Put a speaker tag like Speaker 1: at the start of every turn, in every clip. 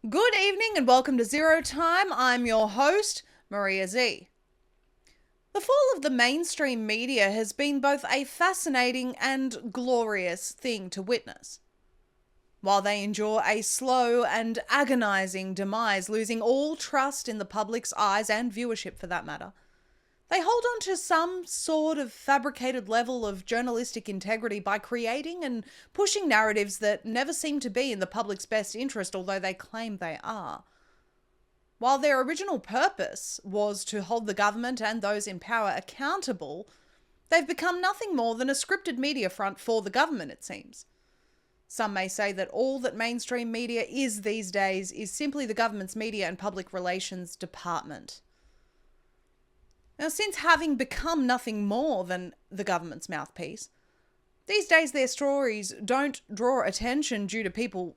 Speaker 1: Good evening and welcome to Zero Time. I'm your host, Maria Zeee. The fall of the mainstream media has been both a fascinating and glorious thing to witness. While they endure a slow and agonising demise, losing all trust in the public's eyes and viewership for that matter, they hold on to some sort of fabricated level of journalistic integrity by creating and pushing narratives that never seem to be in the public's best interest, although they claim they are. While their original purpose was to hold the government and those in power accountable, they've become nothing more than a scripted media front for the government, it seems. Some may say that all that mainstream media is these days is simply the government's media and public relations department. Now, since having become nothing more than the government's mouthpiece, these days their stories don't draw attention due to people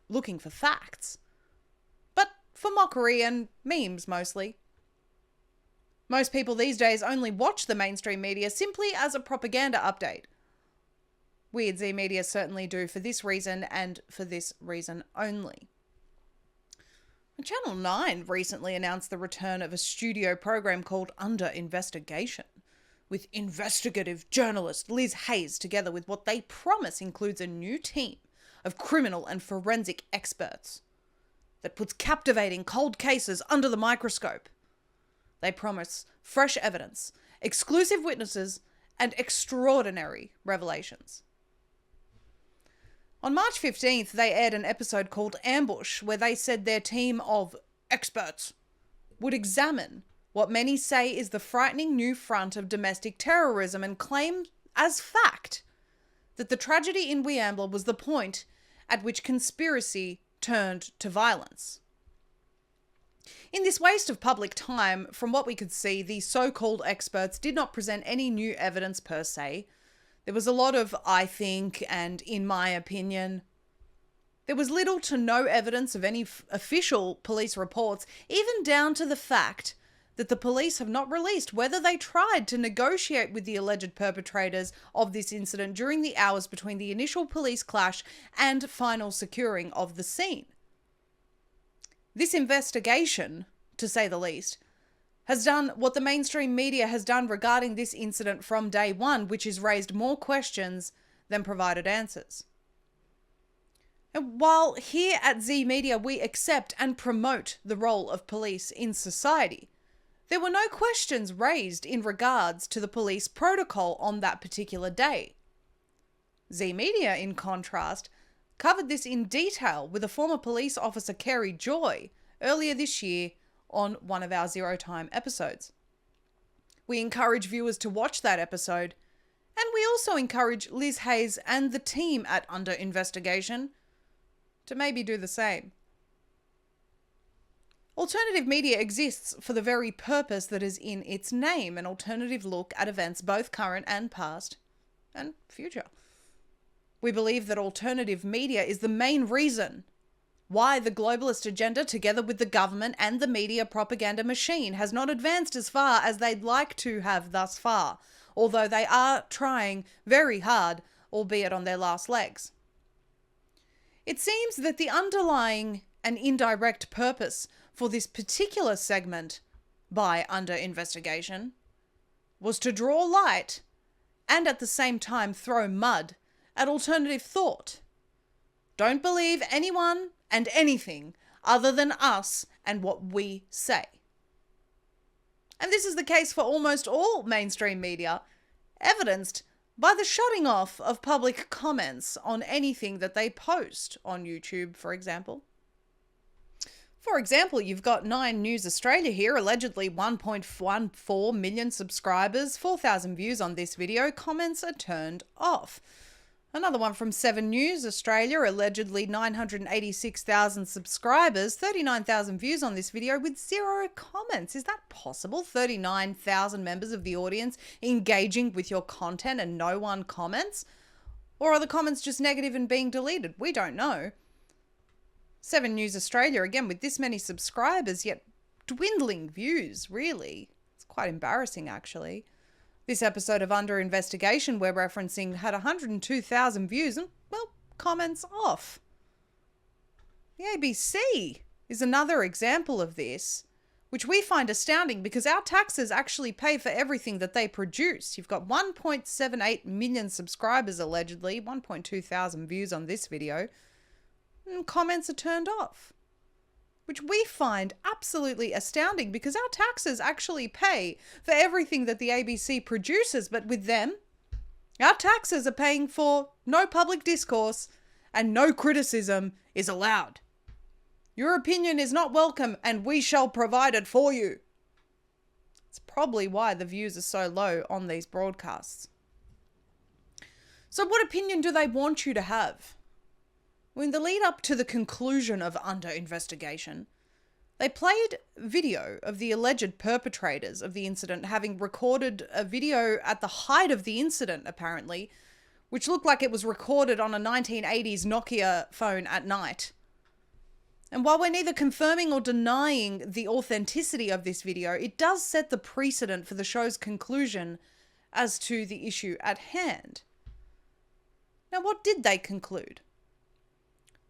Speaker 1: looking for facts, but for mockery and memes mostly. Most people these days only watch the mainstream media simply as a propaganda update. We at Zeee Media certainly do for this reason and for this reason only. Channel 9 recently announced the return of a studio program called Under Investigation, with investigative journalist Liz Hayes together with what they promise includes a new team of criminal and forensic experts that puts captivating cold cases under the microscope. They promise fresh evidence, exclusive witnesses, and extraordinary revelations. On March 15th, they aired an episode called Ambush, where they said their team of experts would examine what many say is the frightening new front of domestic terrorism and claim as fact that the tragedy in Weambler was the point at which conspiracy turned to violence. In this waste of public time, from what we could see, the so-called experts did not present any new evidence per se. There was a lot of "I think" and "in my opinion." There was little to no evidence of any official police reports, even down to the fact that the police have not released whether they tried to negotiate with the alleged perpetrators of this incident during the hours between the initial police clash and final securing of the scene. This investigation, to say the least, has done what the mainstream media has done regarding this incident from day one, which is raised more questions than provided answers. And while here at Zeee Media we accept and promote the role of police in society, there were no questions raised in regards to the police protocol on that particular day. Zeee Media, in contrast, covered this in detail with a former police officer, Kerry Joy, earlier this year on one of our Zero Time episodes. We encourage viewers to watch that episode, and we also encourage Liz Hayes and the team at Under Investigation to maybe do the same. Alternative media exists for the very purpose that is in its name, an alternative look at events both current and past and future. We believe that alternative media is the main reason why the globalist agenda, together with the government and the media propaganda machine, has not advanced as far as they'd like to have thus far, although they are trying very hard, albeit on their last legs. It seems that the underlying and indirect purpose for this particular segment by Under Investigation was to draw light and at the same time throw mud at alternative thought. Don't believe anyone and anything other than us and what we say. And this is the case for almost all mainstream media, evidenced by the shutting off of public comments on anything that they post on YouTube, for example. For example, you've got 9 News Australia here, allegedly 1.14 million subscribers, 4,000 views on this video, comments are turned off. Another one from 7 News Australia, allegedly 986,000 subscribers, 39,000 views on this video with 0 comments. Is that possible? 39,000 members of the audience engaging with your content and no one comments? Or are the comments just negative and being deleted? We don't know. 7 News Australia, again, with this many subscribers, yet dwindling views, really. It's quite embarrassing, actually. This episode of Under Investigation we're referencing had 102,000 views and, well, comments off. The ABC is another example of this, which we find astounding because our taxes actually pay for everything that they produce. You've got 1.78 million subscribers, allegedly, 1.2 thousand views on this video, and comments are turned off, which we find absolutely astounding because our taxes actually pay for everything that the ABC produces. But with them, our taxes are paying for no public discourse and no criticism is allowed. Your opinion is not welcome and we shall provide it for you. It's probably why the views are so low on these broadcasts. So what opinion do they want you to have? Well, in the lead up to the conclusion of Under Investigation, they played video of the alleged perpetrators of the incident having recorded a video at the height of the incident, apparently, which looked like it was recorded on a 1980s Nokia phone at night. And while we're neither confirming or denying the authenticity of this video, it does set the precedent for the show's conclusion as to the issue at hand. Now, what did they conclude?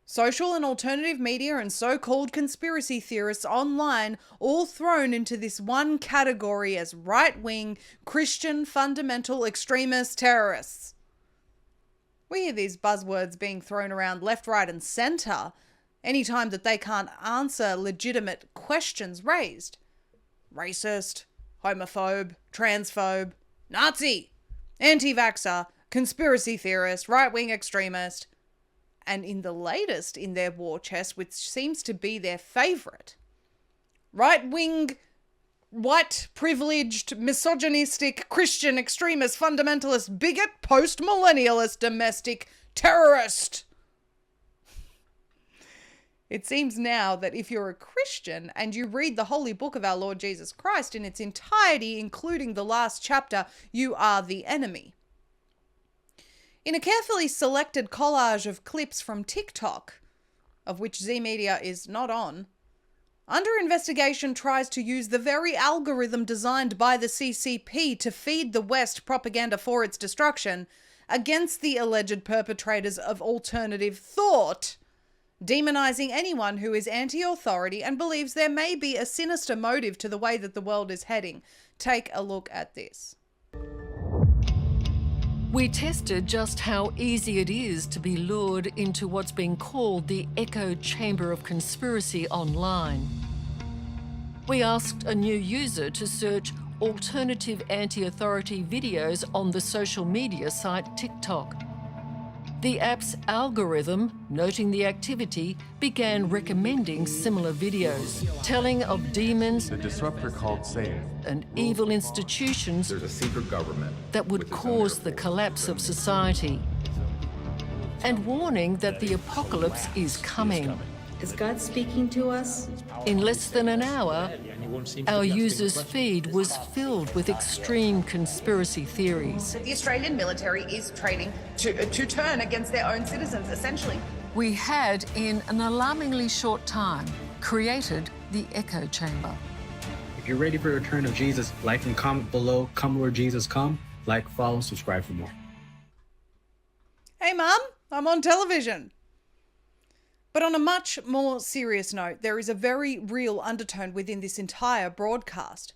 Speaker 1: Social and alternative media and so-called conspiracy theorists online all thrown into this one category as right-wing, Christian, fundamental, extremist terrorists. We hear these buzzwords being thrown around left, right, and centre anytime that they can't answer legitimate questions raised. Racist, homophobe, transphobe, Nazi, anti-vaxxer, conspiracy theorist, right-wing extremist, and in the latest in their war chest, which seems to be their favourite, right-wing, white, privileged, misogynistic, Christian, extremist, fundamentalist, bigot, post-millennialist, domestic terrorist. It seems now that if you're a Christian and you read the holy book of our Lord Jesus Christ in its entirety, including the last chapter, you are the enemy. In a carefully selected collage of clips from TikTok, of which Zeee Media is not on, Under Investigation tries to use the very algorithm designed by the CCP to feed the West propaganda for its destruction against the alleged perpetrators of alternative thought, demonizing anyone who is anti-authority and believes there may be a sinister motive to the way that the world is heading. Take a look at this.
Speaker 2: We tested just how easy it is to be lured into what's being called the echo chamber of conspiracy online. We asked a new user to search alternative anti-authority videos on the social media site TikTok. The app's algorithm, noting the activity, began recommending similar videos, telling of demons,
Speaker 3: the disruptor called Satan,
Speaker 2: and evil institutions
Speaker 3: there's a secret government
Speaker 2: that would cause the collapse of society, and warning that the apocalypse is coming.
Speaker 4: Is God speaking to us?
Speaker 2: In less than an hour, our users' feed was filled with extreme conspiracy theories.
Speaker 5: The Australian military is training to turn against their own citizens, essentially.
Speaker 2: We had, in an alarmingly short time, created the echo chamber.
Speaker 6: If you're ready for the return of Jesus, like and comment below. Come Lord Jesus, come. Like, follow, subscribe for more.
Speaker 1: Hey Mum, I'm on television. But on a much more serious note, there is a very real undertone within this entire broadcast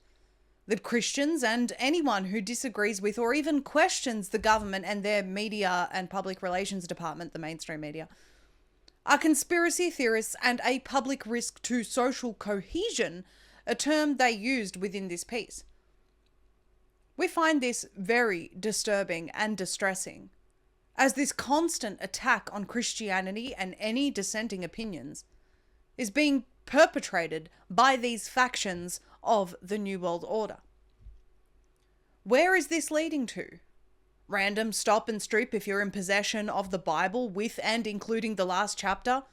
Speaker 1: that Christians and anyone who disagrees with or even questions the government and their media and public relations department, the mainstream media, are conspiracy theorists and a public risk to social cohesion, a term they used within this piece. We find this very disturbing and distressing, as this constant attack on Christianity and any dissenting opinions is being perpetrated by these factions of the New World Order. Where is this leading to? Random stop and strip if you're in possession of the Bible with and including the last chapter?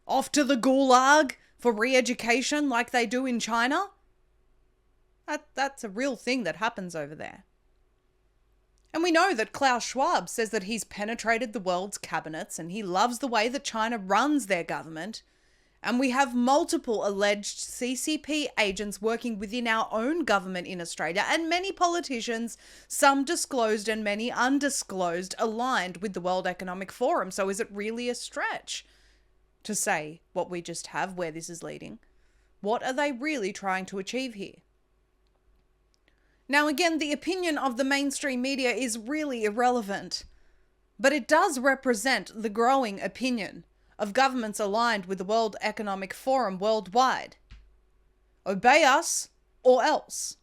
Speaker 1: Off to the gulag for re-education like they do in China? That's a real thing that happens over there. And we know that Klaus Schwab says that he's penetrated the world's cabinets and he loves the way that China runs their government. And we have multiple alleged CCP agents working within our own government in Australia, and many politicians, some disclosed and many undisclosed, aligned with the World Economic Forum. So is it really a stretch? to say what we just have, where this is leading. What are they really trying to achieve here? Now, again, the opinion of the mainstream media is really irrelevant, but it does represent the growing opinion of governments aligned with the World Economic Forum worldwide. Obey us or else.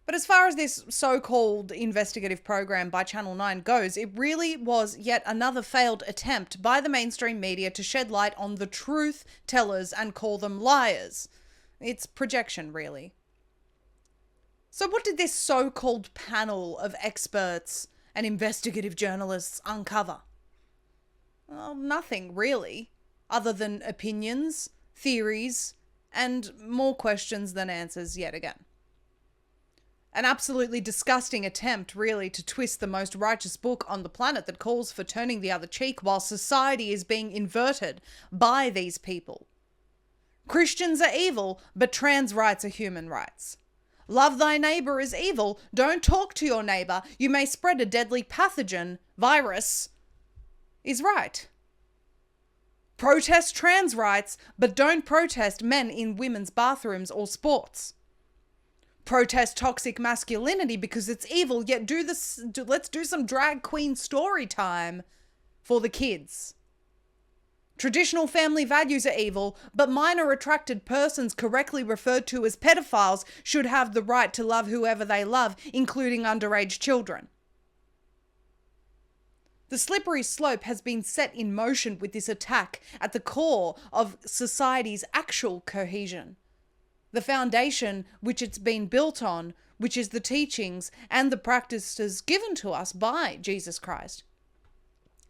Speaker 1: But as far as this so-called investigative program by Channel 9 goes, it really was yet another failed attempt by the mainstream media to shed light on the truth tellers and call them liars. It's projection, really. So what did this so-called panel of experts and investigative journalists uncover? Well, nothing really, other than opinions, theories, and more questions than answers yet again. An absolutely disgusting attempt, really, to twist the most righteous book on the planet that calls for turning the other cheek while society is being inverted by these people. Christians are evil, but trans rights are human rights. Love thy neighbor is evil. Don't talk to your neighbor. You may spread a deadly pathogen, virus, is right. Protest trans rights, but don't protest men in women's bathrooms or sports. Protest toxic masculinity because it's evil, yet let's do some drag queen story time for the kids. Traditional family values are evil, but minor attracted persons correctly referred to as pedophiles should have the right to love whoever they love, including underage children. The slippery slope has been set in motion with this attack at the core of society's actual cohesion. The foundation which it's been built on, which is the teachings and the practices given to us by Jesus Christ.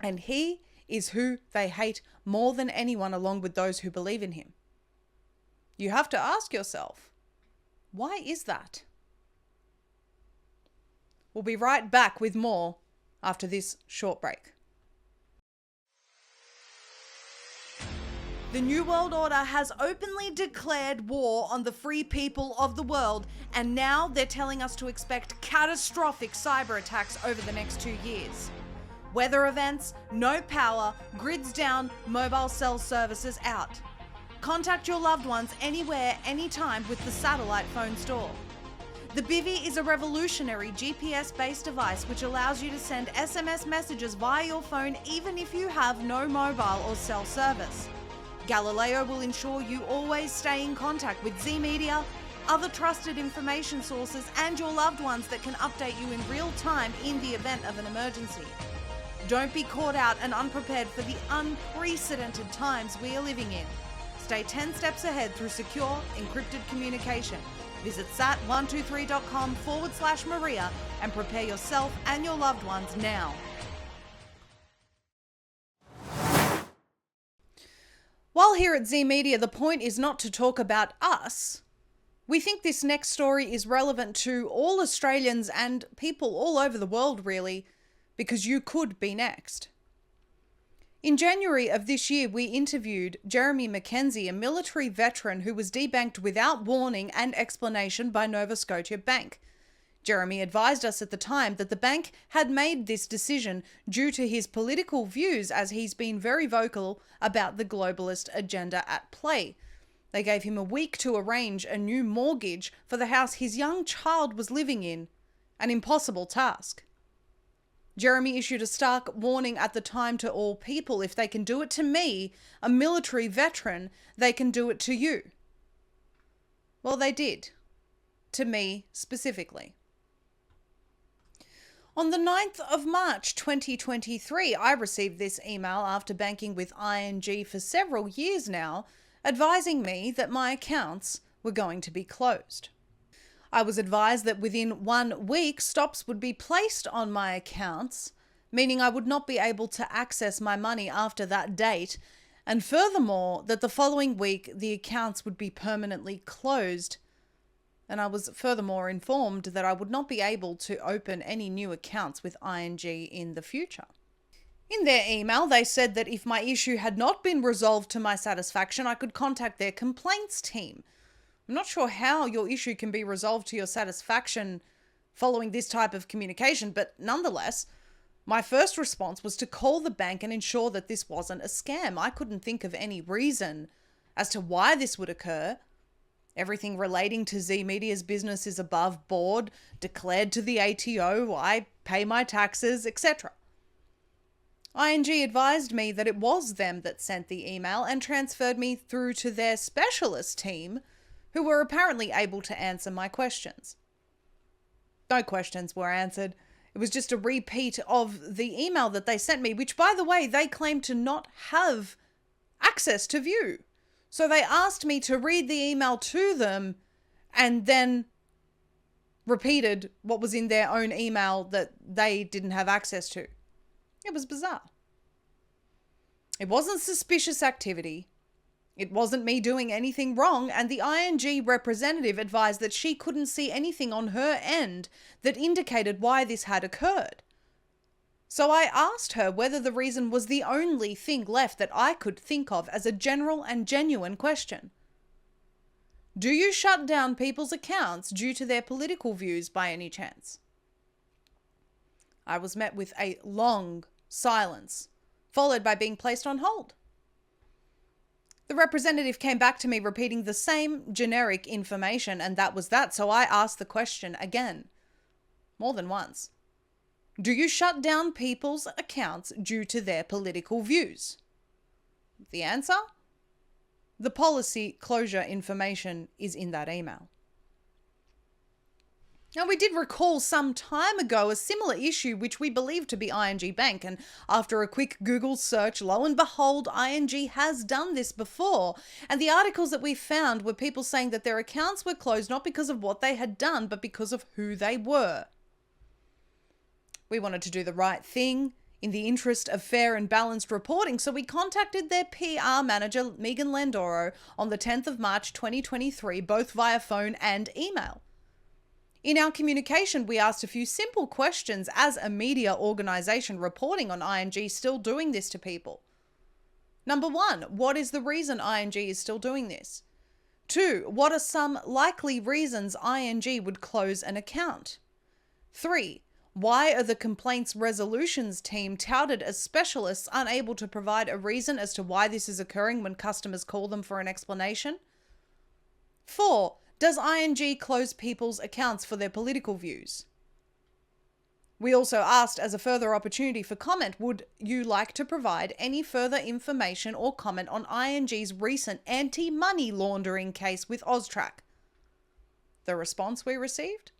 Speaker 1: And he is who they hate more than anyone, along with those who believe in him. You have to ask yourself, why is that? We'll be right back with more after this short break. The New World Order has openly declared war on the free people of the world, and now they're telling us to expect catastrophic cyber attacks over the next 2 years. Weather events, no power, grids down, mobile cell services out. Contact your loved ones anywhere, anytime with the satellite phone store. The Bivy is a revolutionary GPS-based device which allows you to send SMS messages via your phone even if you have no mobile or cell service. Galileo will ensure you always stay in contact with Zeee Media, other trusted information sources, and your loved ones that can update you in real time in the event of an emergency. Don't be caught out and unprepared for the unprecedented times we are living in. Stay 10 steps ahead through secure, encrypted communication. Visit sat123.com/Maria and prepare yourself and your loved ones now. While here at Zeee Media, the point is not to talk about us. We think this next story is relevant to all Australians and people all over the world, really, because you could be next. In January of this year, we interviewed Jeremy McKenzie, a military veteran who was debanked without warning and explanation by Nova Scotia Bank. Jeremy advised us at the time that the bank had made this decision due to his political views, as he's been very vocal about the globalist agenda at play. They gave him a week to arrange a new mortgage for the house his young child was living in, an impossible task. Jeremy issued a stark warning at the time to all people: if they can do it to me, a military veteran, they can do it to you. Well, they did. To me specifically. On the 9th of March 2023, I received this email after banking with ING for several years now, advising me that my accounts were going to be closed. I was advised that within 1 week, stops would be placed on my accounts, meaning I would not be able to access my money after that date, and furthermore, that the following week the accounts would be permanently closed. And I was furthermore informed that I would not be able to open any new accounts with ING in the future. In their email, they said that if my issue had not been resolved to my satisfaction, I could contact their complaints team. I'm not sure how your issue can be resolved to your satisfaction following this type of communication, but nonetheless, My first response was to call the bank and ensure that this wasn't a scam. I couldn't think of any reason as to why this would occur. Everything relating to Zeee Media's business is above board, declared to the ATO, I pay my taxes, etc. ING advised me that it was them that sent the email and transferred me through to their specialist team, who were apparently able to answer my questions. No questions were answered. It was just a repeat of the email that they sent me, which, by the way, they claimed to not have access to view. So they asked me to read the email to them and then repeated what was in their own email that they didn't have access to. It was bizarre. It wasn't suspicious activity. It wasn't me doing anything wrong, and the ING representative advised that she couldn't see anything on her end that indicated why this had occurred. So I asked her whether the reason was the only thing left that I could think of as a general and genuine question. Do you shut down people's accounts due to their political views by any chance? I was met with a long silence, followed by being placed on hold. The representative came back to me repeating the same generic information, and that was that, so I asked the question again, more than once. Do you shut down people's accounts due to their political views? The answer? The policy closure information is in that email. Now, we did recall some time ago a similar issue which we believed to be ING Bank, and after a quick Google search, lo and behold, ING has done this before. And the articles that we found were people saying that their accounts were closed not because of what they had done, but because of who they were. We wanted to do the right thing in the interest of fair and balanced reporting, so we contacted their PR manager, Megan Landoro, on the 10th of March 2023, both via phone and email. In our communication, we asked a few simple questions as a media organisation reporting on ING still doing this to people. Number 1, what is the reason ING is still doing this? 2, what are some likely reasons ING would close an account? 3, why are the complaints resolutions team touted as specialists unable to provide a reason as to why this is occurring when customers call them for an explanation? 4, does ING close people's accounts for their political views? We also asked, as a further opportunity for comment, would you like to provide any further information or comment on ING's recent anti-money laundering case with Austrac? The response we received?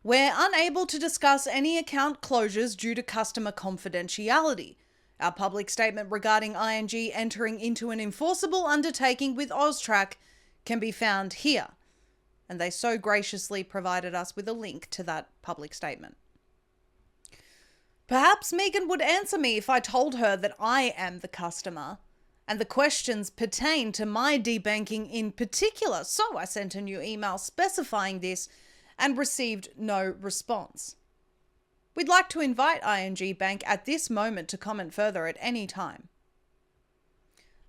Speaker 1: We're unable to discuss any account closures due to customer confidentiality. Our public statement regarding ING entering into an enforceable undertaking with Austrac can be found here. And they so graciously provided us with a link to that public statement. Perhaps Megan would answer me if I told her that I am the customer and the questions pertain to my debanking in particular. So I sent a new email specifying this and received no response. We'd like to invite ING Bank at this moment to comment further at any time.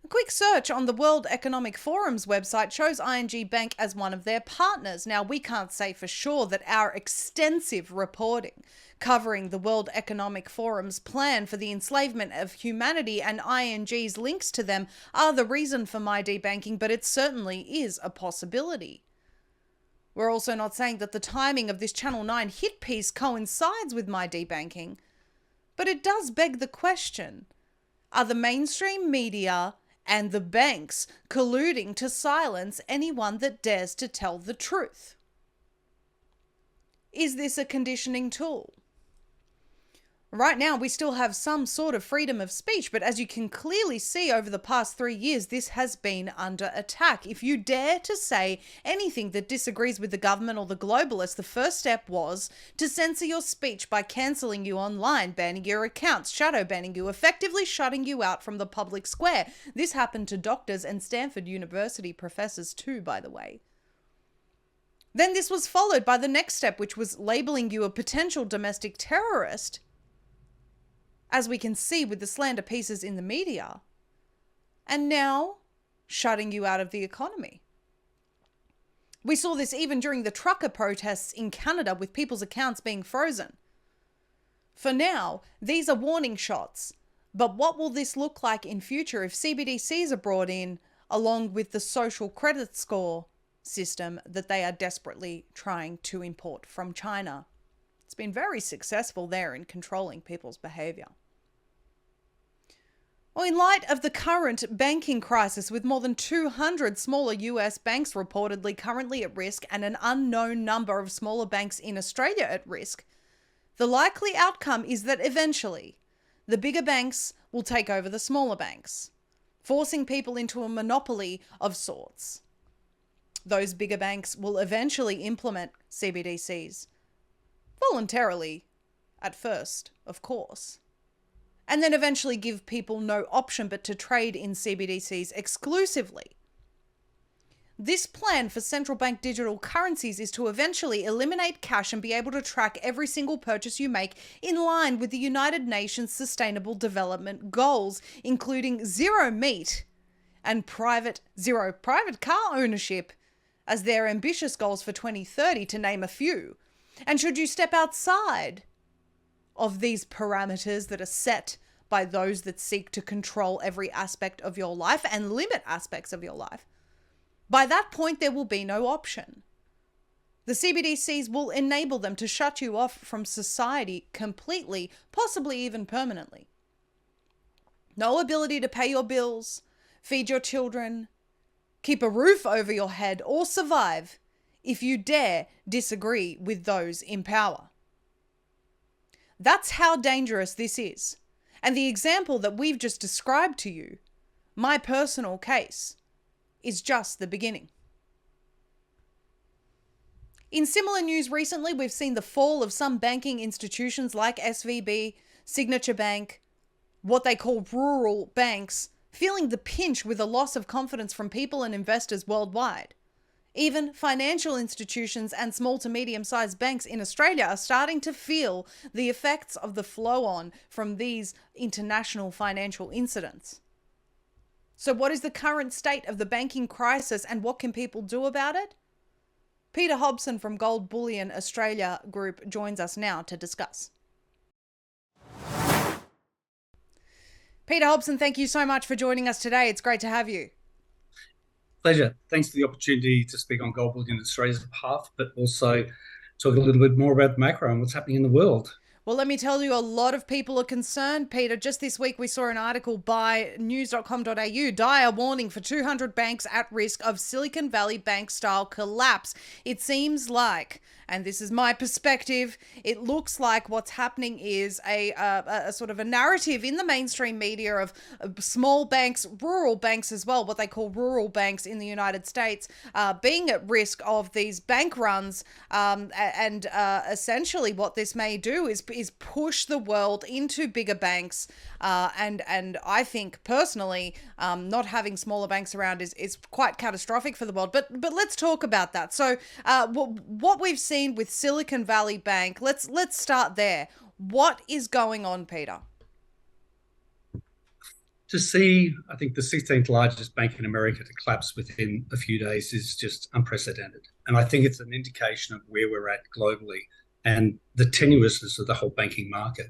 Speaker 1: A quick search on the World Economic Forum's website shows ING Bank as one of their partners. Now, we can't say for sure that our extensive reporting covering the World Economic Forum's plan for the enslavement of humanity and ING's links to them are the reason for my debanking, but it certainly is a possibility. We're also not saying that the timing of this Channel 9 hit piece coincides with my debanking, but it does beg the question, are the mainstream media and the banks colluding to silence anyone that dares to tell the truth? Is this a conditioning tool? Right now, we still have some sort of freedom of speech, but as you can clearly see over the past 3 years, this has been under attack. If you dare to say anything that disagrees with the government or the globalists, the first step was to censor your speech by cancelling you online, banning your accounts, shadow banning you, effectively shutting you out from the public square. This happened to doctors and Stanford University professors too, by the way. Then this was followed by the next step, which was labeling you a potential domestic terrorist, as we can see with the slander pieces in the media, and now shutting you out of the economy. We saw this even during the trucker protests in Canada with people's accounts being frozen. For now, these are warning shots. But what will this look like in future if CBDCs are brought in along with the social credit score system that they are desperately trying to import from China? It's been very successful there in controlling people's behavior. Well, in light of the current banking crisis, with more than 200 smaller US banks reportedly currently at risk and an unknown number of smaller banks in Australia at risk, the likely outcome is that eventually the bigger banks will take over the smaller banks, forcing people into a monopoly of sorts. Those bigger banks will eventually implement CBDCs, voluntarily at first, of course, and then eventually give people no option but to trade in CBDCs exclusively. This plan for central bank digital currencies is to eventually eliminate cash and be able to track every single purchase you make in line with the United Nations Sustainable Development Goals, including zero meat and zero private car ownership as their ambitious goals for 2030, to name a few. And should you step outside of these parameters that are set by those that seek to control every aspect of your life and limit aspects of your life, by that point, there will be no option. The CBDCs will enable them to shut you off from society completely, possibly even permanently. No ability to pay your bills, feed your children, keep a roof over your head, or survive if you dare disagree with those in power. That's how dangerous this is. And the example that we've just described to you, my personal case, is just the beginning. In similar news recently, we've seen the fall of some banking institutions like SVB, Signature Bank, what they call rural banks, feeling the pinch with a loss of confidence from people and investors worldwide. Even financial institutions and small to medium-sized banks in Australia are starting to feel the effects of the flow-on from these international financial incidents. So what is the current state of the banking crisis and what can people do about it? Peter Hobson from Gold Bullion Australia Group joins us now to discuss. Peter Hobson, thank you so much for joining us today. It's great to have you.
Speaker 7: Pleasure. Thanks for the opportunity to speak on Gold Bullion Australia's behalf, but also talk a little bit more about the macro and what's happening in the world.
Speaker 1: Well, let me tell you, a lot of people are concerned, Peter. Just this week, we saw an article by news.com.au, dire warning for 200 banks at risk of Silicon Valley bank-style collapse. It seems like, and this is my perspective, it looks like what's happening is a sort of a narrative in the mainstream media of small banks, rural banks as well, what they call rural banks in the United States, being at risk of these bank runs. And essentially what this may do is push the world into bigger banks. And I think personally, not having smaller banks around is quite catastrophic for the world. But let's talk about that. So what we've seen with Silicon Valley Bank, let's start there. What is going on, Peter?
Speaker 7: To see, I think, the 16th largest bank in America to collapse within a few days is just unprecedented. And I think it's an indication of where we're at globally and the tenuousness of the whole banking market.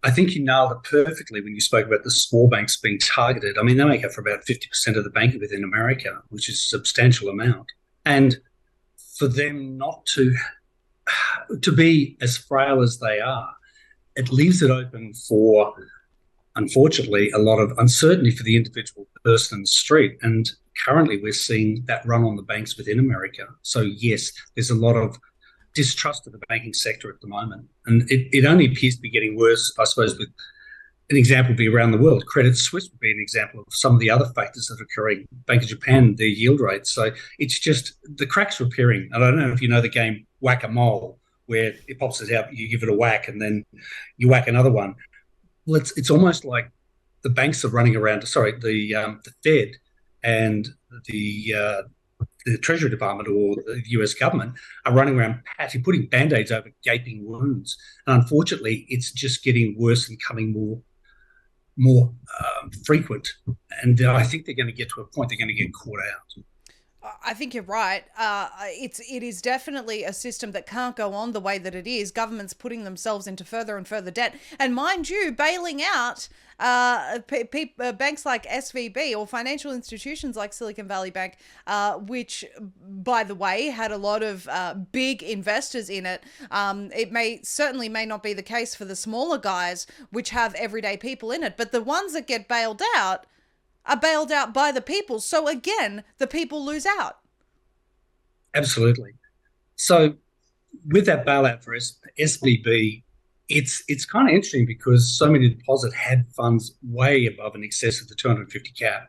Speaker 7: I think you nailed it perfectly when you spoke about the small banks being targeted. I mean, they make up for about 50% of the banking within America, which is a substantial amount. And for them not to be as frail as they are, it leaves it open for, unfortunately, a lot of uncertainty for the individual person in the street. And currently we're seeing that run on the banks within America. So yes, there's a lot of distrust of the banking sector at the moment. And it only appears to be getting worse, I suppose, with an example would be around the world. Credit Suisse would be an example of some of the other factors that are occurring. Bank of Japan, their yield rates. So it's just the cracks are appearing. And I don't know if you know the game Whack-A-Mole, where it pops it out, you give it a whack, and then you whack another one. Well, it's almost like the banks are running around, the Fed and the Treasury Department or the US government are running around putting Band-Aids over gaping wounds. And unfortunately, it's just getting worse and coming more frequent. And I think they're going to get to a point they're going to get caught out.
Speaker 1: I think you're right. It is definitely a system that can't go on the way that it is. Governments putting themselves into further and further debt, and mind you, bailing out banks like SVB or financial institutions like Silicon Valley Bank, which, by the way, had a lot of big investors in it. It certainly may not be the case for the smaller guys, which have everyday people in it, but the ones that get bailed out are bailed out by the people. So again, the people lose out.
Speaker 7: Absolutely. So with that bailout for SVB, it's kind of interesting because so many deposit had funds way above in excess of the 250 cap.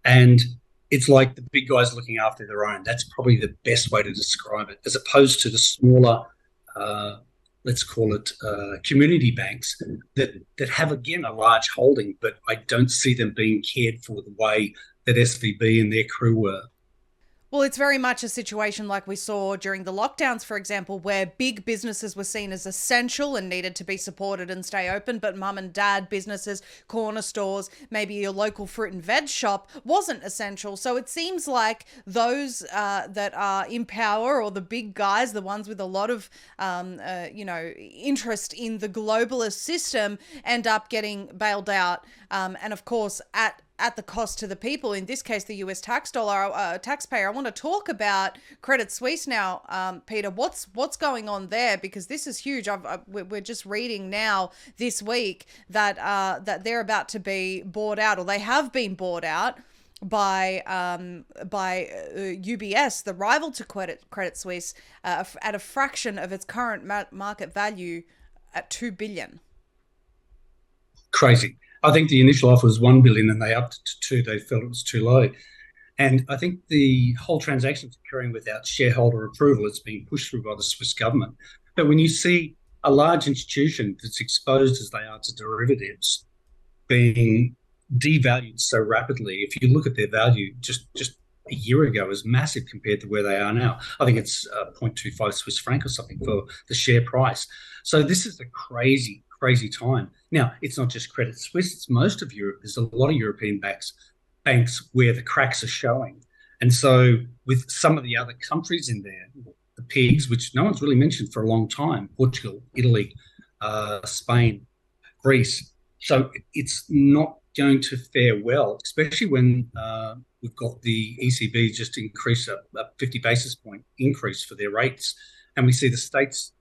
Speaker 7: And it's like the big guys looking after their own. That's probably the best way to describe it, as opposed to the smaller let's call it community banks that have, again, a large holding, but I don't see them being cared for the way that SVB and their crew were.
Speaker 1: Well, it's very much a situation like we saw during the lockdowns, for example, where big businesses were seen as essential and needed to be supported and stay open, but mum and dad businesses, corner stores, maybe your local fruit and veg shop wasn't essential. So it seems like those that are in power, or the big guys, the ones with a lot of, interest in the globalist system, end up getting bailed out. And of course, at the cost to the people, in this case, the US taxpayer. I want to talk about Credit Suisse now, Peter. What's going on there? Because this is huge. We're just reading now this week that they're about to be bought out, or they have been bought out by UBS, the rival to Credit Suisse, at a fraction of its current market value at $2 billion.
Speaker 7: Crazy. I think the initial offer was 1 billion and they upped it to 2. They felt it was too low. And I think the whole transaction is occurring without shareholder approval. It's being pushed through by the Swiss government. But when you see a large institution that's exposed as they are to derivatives being devalued so rapidly, if you look at their value just a year ago, it was massive compared to where they are now. I think it's 0.25 Swiss franc or something for the share price. So this is a crazy time. Now, it's not just Credit Suisse, it's most of Europe. There's a lot of European banks where the cracks are showing. And so with some of the other countries in there, the pigs, which no one's really mentioned for a long time, Portugal, Italy, Spain, Greece. So it's not going to fare well, especially when we've got the ECB just increase a 50 basis point increase for their rates. And we see the States.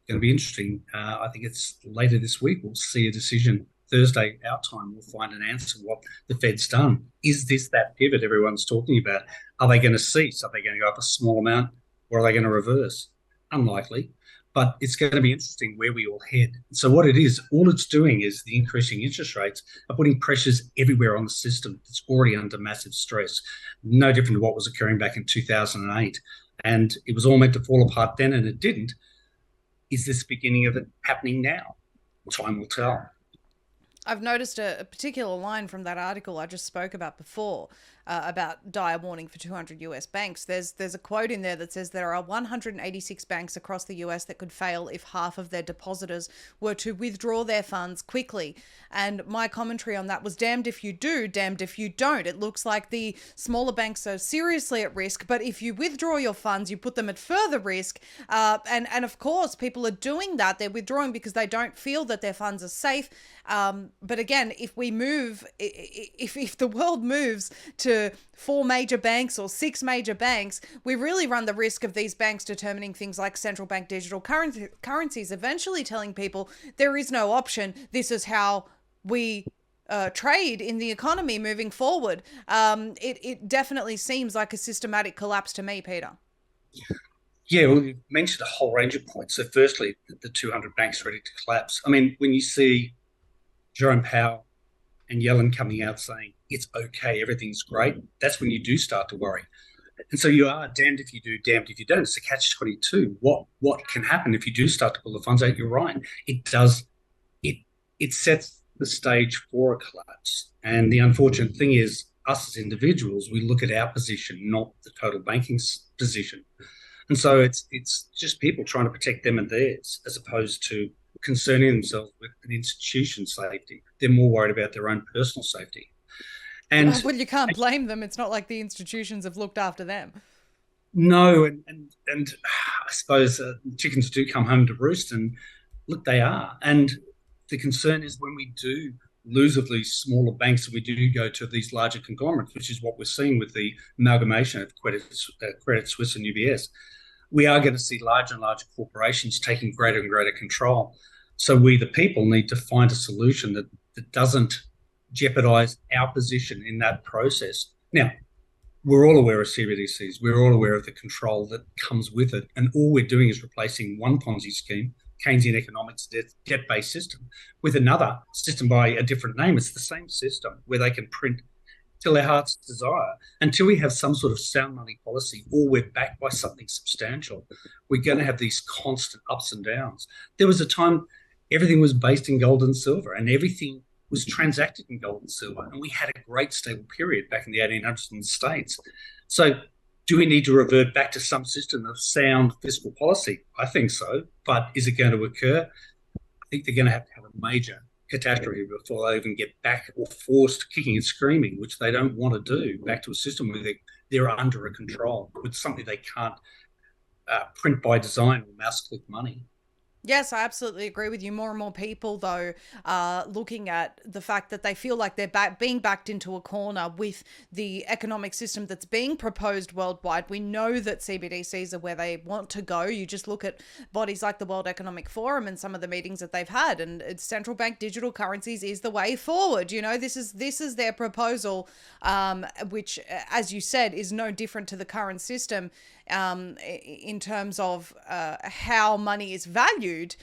Speaker 7: Going to be interesting. I think it's later this week. We'll see a decision. Thursday, our time, we'll find an answer what the Fed's done. Is this that pivot everyone's talking about? Are they going to cease? Are they going to go up a small amount, or are they going to reverse? Unlikely. But it's going to be interesting where we all head. So what it is, all it's doing is the increasing interest rates are putting pressures everywhere on the system. It's already under massive stress. No different to what was occurring back in 2008. And it was all meant to fall apart then, and it didn't. Is this the beginning of it happening now? Time will tell.
Speaker 1: I've noticed a particular line from that article I just spoke about before, about dire warning for 200 US banks. There's a quote in there that says there are 186 banks across the US that could fail if half of their depositors were to withdraw their funds quickly. And my commentary on that was damned if you do, damned if you don't. It looks like the smaller banks are seriously at risk, but if you withdraw your funds, you put them at further risk. And of course, people are doing that. They're withdrawing because they don't feel that their funds are safe. But again, if the world moves to 4 major banks or 6 major banks, we really run the risk of these banks determining things like central bank digital currencies, eventually telling people there is no option. This is how we trade in the economy moving forward. It definitely seems like a systematic collapse to me, Peter.
Speaker 7: Yeah, well, you mentioned a whole range of points. So firstly, the 200 banks ready to collapse. I mean, when you see Jerome Powell and Yellen coming out saying it's okay, everything's great, that's when you do start to worry. And so you are damned if you do, damned if you don't. It's a catch-22. What can happen if you do start to pull the funds out? You're right. It sets the stage for a collapse. And the unfortunate thing is, us as individuals, we look at our position, not the total banking position. And so it's just people trying to protect them and theirs, as opposed to concerning themselves with an institution's safety. They're more worried about their own personal safety. And
Speaker 1: Well, you can't blame them. It's not like the institutions have looked after them.
Speaker 7: no, and I suppose chickens do come home to roost, and look, they are. And the concern is when we do lose of these smaller banks and we do go to these larger conglomerates, which is what we're seeing with the amalgamation of Credit Suisse and UBS, we are going to see larger and larger corporations taking greater and greater control. So we, the people, need to find a solution that doesn't jeopardize our position in that process. Now, we're all aware of CBDCs. We're all aware of the control that comes with it. And all we're doing is replacing one Ponzi scheme, Keynesian economics debt-based system, with another system by a different name. It's the same system where they can print till their heart's desire. Until we have some sort of sound money policy or we're backed by something substantial, we're going to have these constant ups and downs. There was a time everything was based in gold and silver and everything was transacted in gold and silver. And we had a great stable period back in the 1800s in the States. So do we need to revert back to some system of sound fiscal policy? I think so. But is it going to occur? I think they're going to have a major catastrophe before they even get back or forced kicking and screaming, which they don't want to do, back to a system where they're under a control with something they can't print by design or mouse click money.
Speaker 1: Yes, I absolutely agree with you. More and more people, though, are looking at the fact that they feel like they're being backed into a corner with the economic system that's being proposed worldwide. We know that CBDCs are where they want to go. You just look at bodies like the World Economic Forum and some of the meetings that they've had, and central bank digital currencies is the way forward. You know, this is their proposal, which, as you said, is no different to the current system. In terms of how money is valued,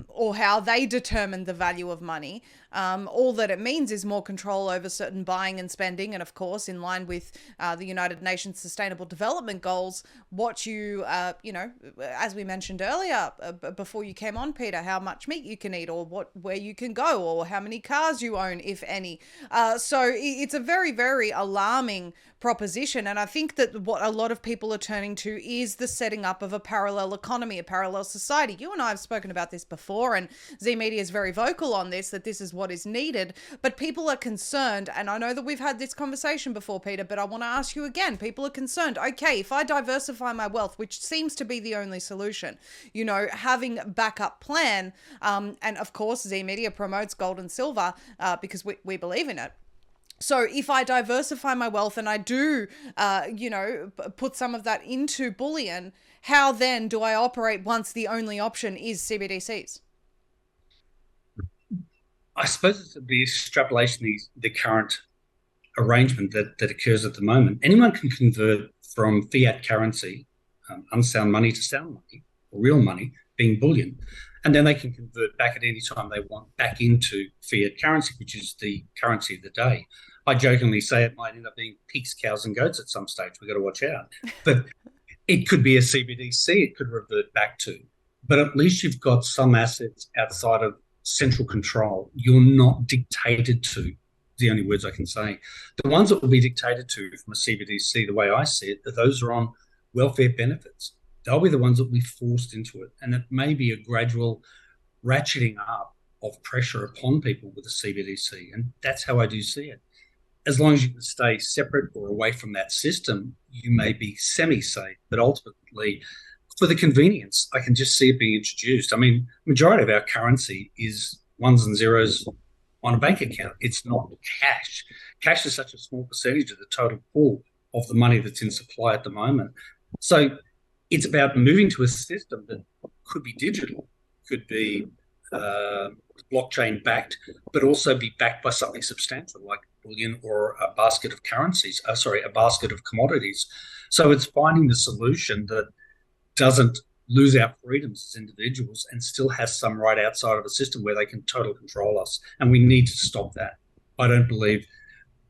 Speaker 1: or how they determine the value of money. All that it means is more control over certain buying and spending, and of course, in line with the United Nations Sustainable Development Goals, what you as we mentioned earlier before you came on, Peter, how much meat you can eat, or where you can go, or how many cars you own, if any. So it's a very, very alarming proposition, and I think that what a lot of people are turning to is the setting up of a parallel economy, a parallel society. You and I have spoken about this before, and Zeee Media is very vocal on this, that this is what is needed, but people are concerned, and I know that we've had this conversation before, Peter, but I want to ask you again. People are concerned, okay, if I diversify my wealth, which seems to be the only solution, you know, having a backup plan, and of course Zeee Media promotes gold and silver because we believe in it. So if I diversify my wealth and I do, put some of that into bullion, how then do I operate once the only option is CBDCs?
Speaker 7: I suppose it's the extrapolation, the current arrangement that occurs at the moment. Anyone can convert from fiat currency, unsound money, to sound money, or real money, being bullion. And then they can convert back at any time they want back into fiat currency, which is the currency of the day. I jokingly say it might end up being pigs, cows and goats at some stage. We've got to watch out. But it could be a CBDC it could revert back to. But at least you've got some assets outside of central control. You're not dictated to, the only words I can say. The ones that will be dictated to from a CBDC, the way I see it, those are on welfare benefits. They'll be the ones that will be forced into it. And it may be a gradual ratcheting up of pressure upon people with a CBDC. And that's how I do see it. As long as you can stay separate or away from that system, you may be semi-safe. But ultimately, for the convenience, I can just see it being introduced. I mean, majority of our currency is ones and zeros on a bank account. It's not cash. Cash is such a small percentage of the total pool of the money that's in supply at the moment. So it's about moving to a system that could be digital, could be blockchain backed, but also be backed by something substantial like bullion or a basket of currencies, a basket of commodities. So it's finding the solution that doesn't lose our freedoms as individuals and still has some right outside of a system where they can totally control us. And we need to stop that. I don't believe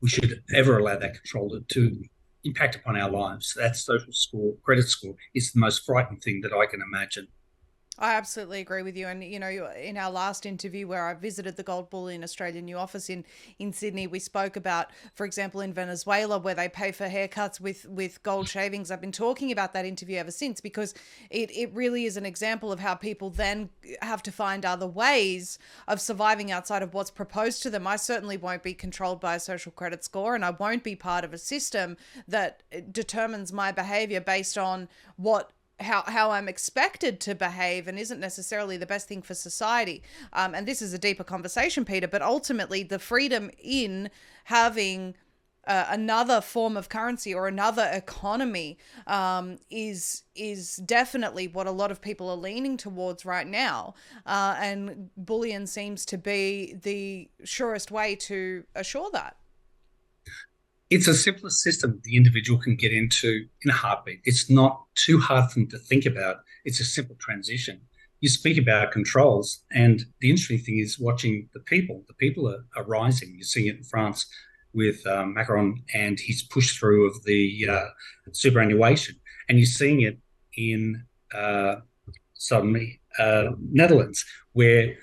Speaker 7: we should ever allow that control to impact upon our lives. That social score, credit score, is the most frightening thing that I can imagine.
Speaker 1: I absolutely agree with you. And, in our last interview where I visited the Gold Bullion Australia new office in Sydney, we spoke about, for example, in Venezuela, where they pay for haircuts with gold shavings. I've been talking about that interview ever since because it really is an example of how people then have to find other ways of surviving outside of what's proposed to them. I certainly won't be controlled by a social credit score, and I won't be part of a system that determines my behavior based on how I'm expected to behave and isn't necessarily the best thing for society. And this is a deeper conversation, Peter, but ultimately the freedom in having another form of currency or another economy is definitely what a lot of people are leaning towards right now. And bullion seems to be the surest way to assure that.
Speaker 7: It's a simpler system the individual can get into in a heartbeat. It's not too hard for them to think about. It's a simple transition. You speak about controls, and the interesting thing is watching the people. The people are rising. You're seeing it in France with Macron and his push through of the superannuation, and you're seeing it in Netherlands, where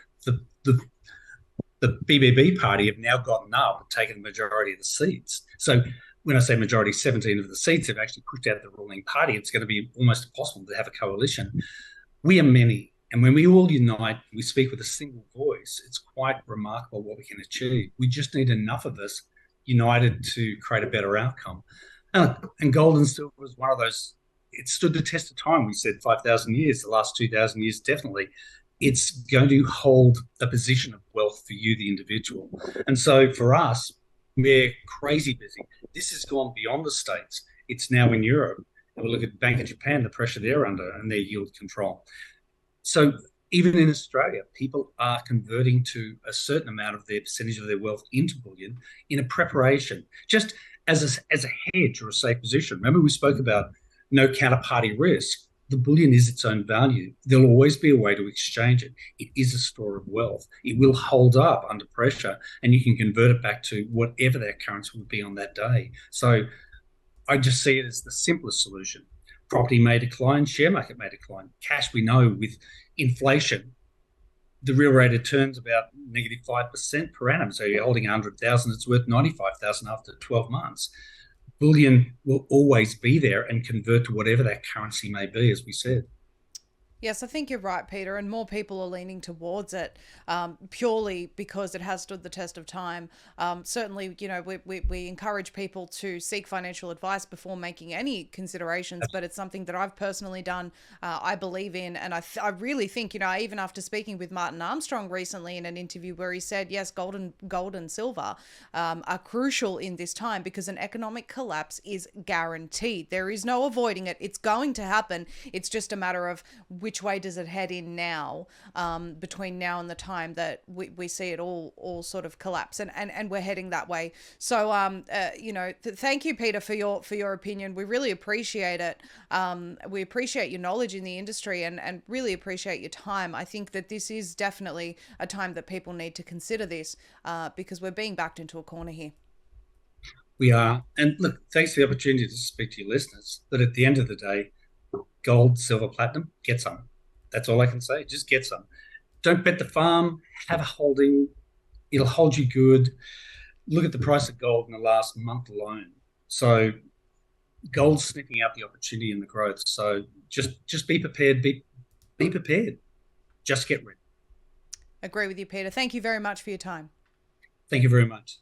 Speaker 7: the BBB party have now gotten up and taken the majority of the seats. So when I say majority, 17 of the seats have actually pushed out the ruling party. It's going to be almost impossible to have a coalition. We are many. And when we all unite, we speak with a single voice, it's quite remarkable what we can achieve. We just need enough of us united to create a better outcome. And gold and silver was one of those. It stood the test of time. We said 5,000 years, the last 2,000 years, definitely. It's going to hold a position of wealth for you, the individual. And so for us, we're crazy busy. This has gone beyond the States. It's now in Europe. And we look at Bank of Japan, the pressure they're under and their yield control. So even in Australia, people are converting to a certain amount of their percentage of their wealth into bullion in a preparation, just as a hedge or a safe position. Remember we spoke about no counterparty risk. The bullion is its own value. There'll always be a way to exchange it. It is a store of wealth. It will hold up under pressure, and you can convert it back to whatever that currency would be on that day. So I just see it as the simplest solution. Property may decline, share market may decline. Cash, we know with inflation, the real rate of return's about -5% per annum. So you're holding 100,000, it's worth 95,000 after 12 months. Bullion will always be there and convert to whatever that currency may be, as we said.
Speaker 1: Yes, I think you're right, Peter, and more people are leaning towards it purely because it has stood the test of time. Certainly, we encourage people to seek financial advice before making any considerations, but it's something that I've personally done, I believe in, and I really think, even after speaking with Martin Armstrong recently in an interview where he said, yes, gold and silver are crucial in this time because an economic collapse is guaranteed. There is no avoiding it. It's going to happen. It's just a matter of which way does it head in now, between now and the time that we see it all sort of collapse, and we're heading that way. So, thank you, Peter, for your opinion. We really appreciate it. We appreciate your knowledge in the industry and really appreciate your time. I think that this is definitely a time that people need to consider this because we're being backed into a corner here.
Speaker 7: We are. And look, thanks for the opportunity to speak to your listeners. But at the end of the day, gold, silver, platinum, get some. That's all I can say. Just get some. Don't bet the farm. Have a holding. It'll hold you good. Look at the price of gold in the last month alone. So gold's sniffing out the opportunity and the growth. So just be prepared. Be prepared. Just get ready.
Speaker 1: Agree with you, Peter. Thank you very much for your time.
Speaker 7: Thank you very much.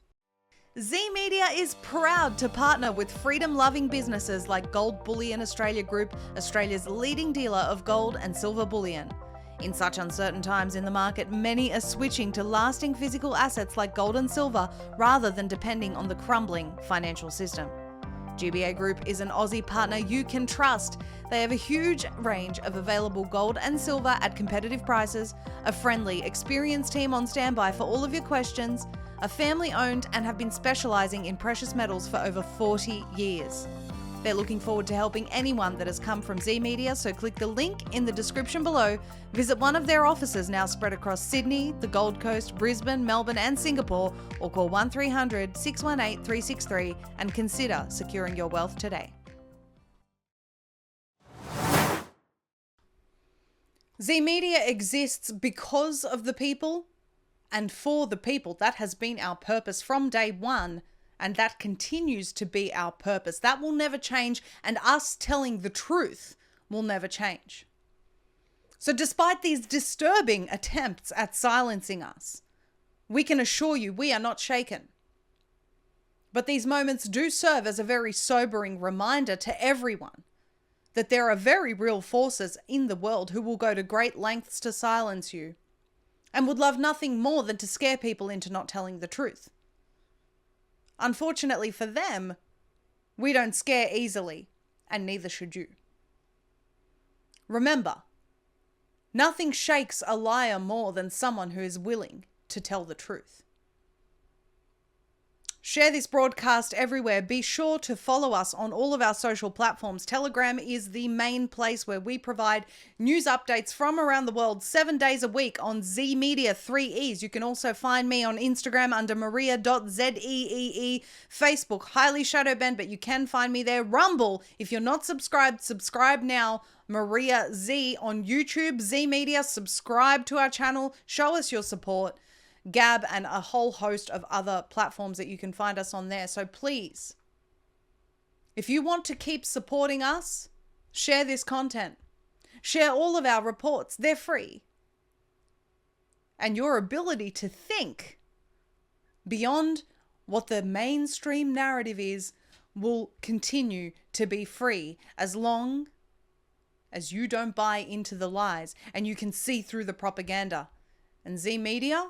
Speaker 1: Zeee Media is proud to partner with freedom-loving businesses like Gold Bullion Australia Group, Australia's leading dealer of gold and silver bullion. In such uncertain times in the market, many are switching to lasting physical assets like gold and silver rather than depending on the crumbling financial system. GBA Group is an Aussie partner you can trust. They have a huge range of available gold and silver at competitive prices, a friendly, experienced team on standby for all of your questions, are family-owned and have been specialising in precious metals for over 40 years. They're looking forward to helping anyone that has come from Zeee Media, so click the link in the description below, visit one of their offices now spread across Sydney, the Gold Coast, Brisbane, Melbourne and Singapore, or call 1300 618 363 and consider securing your wealth today. Zeee Media exists because of the people and for the people. That has been our purpose from day one, and that continues to be our purpose. That will never change, and us telling the truth will never change. So despite these disturbing attempts at silencing us, we can assure you we are not shaken. But these moments do serve as a very sobering reminder to everyone that there are very real forces in the world who will go to great lengths to silence you and would love nothing more than to scare people into not telling the truth. Unfortunately for them, we don't scare easily, and neither should you. Remember, nothing shakes a liar more than someone who is willing to tell the truth. Share this broadcast everywhere. Be sure to follow us on all of our social platforms. Telegram is the main place where we provide news updates from around the world 7 days a week on Zeee Media 3 E's. You can also find me on Instagram under maria.zeee. Facebook, highly shadow banned, but you can find me there. Rumble, if you're not subscribed, subscribe now. Maria Zeee on YouTube, Zeee Media. Subscribe to our channel. Show us your support. Gab, and a whole host of other platforms that you can find us on there. So please, if you want to keep supporting us, share this content. Share all of our reports. They're free. And your ability to think beyond what the mainstream narrative is will continue to be free as long as you don't buy into the lies and you can see through the propaganda. And Zeee Media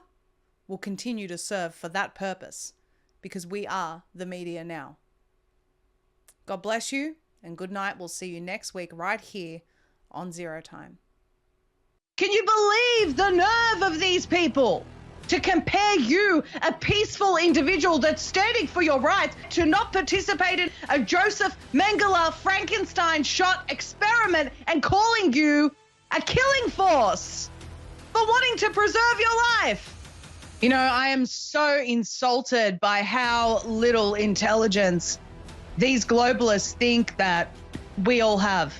Speaker 1: will continue to serve for that purpose because we are the media now. God bless you and good night. We'll see you next week right here on ZEROTIME.
Speaker 5: Can you believe the nerve of these people to compare you, a peaceful individual that's standing for your rights, to not participate in a Joseph Mengele Frankenstein shot experiment and calling you a killing force for wanting to preserve your life? You know, I am so insulted by how little intelligence these globalists think that we all have.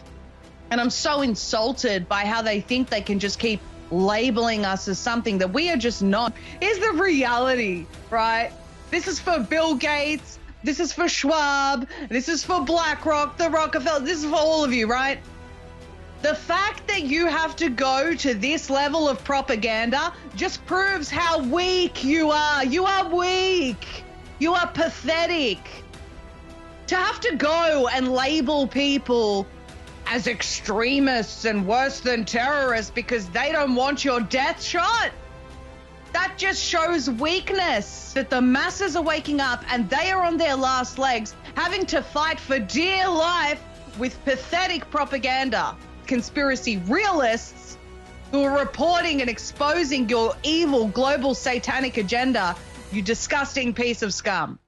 Speaker 5: And I'm so insulted by how they think they can just keep labeling us as something that we are just not. Here's the reality, right? This is for Bill Gates. This is for Schwab. This is for BlackRock, the Rockefeller. This is for all of you, right? The fact that you have to go to this level of propaganda just proves how weak you are. You are weak. You are pathetic. To have to go and label people as extremists and worse than terrorists because they don't want your death shot, that just shows weakness. That the masses are waking up and they are on their last legs, having to fight for dear life with pathetic propaganda. Conspiracy realists who are reporting and exposing your evil global satanic agenda, you disgusting piece of scum.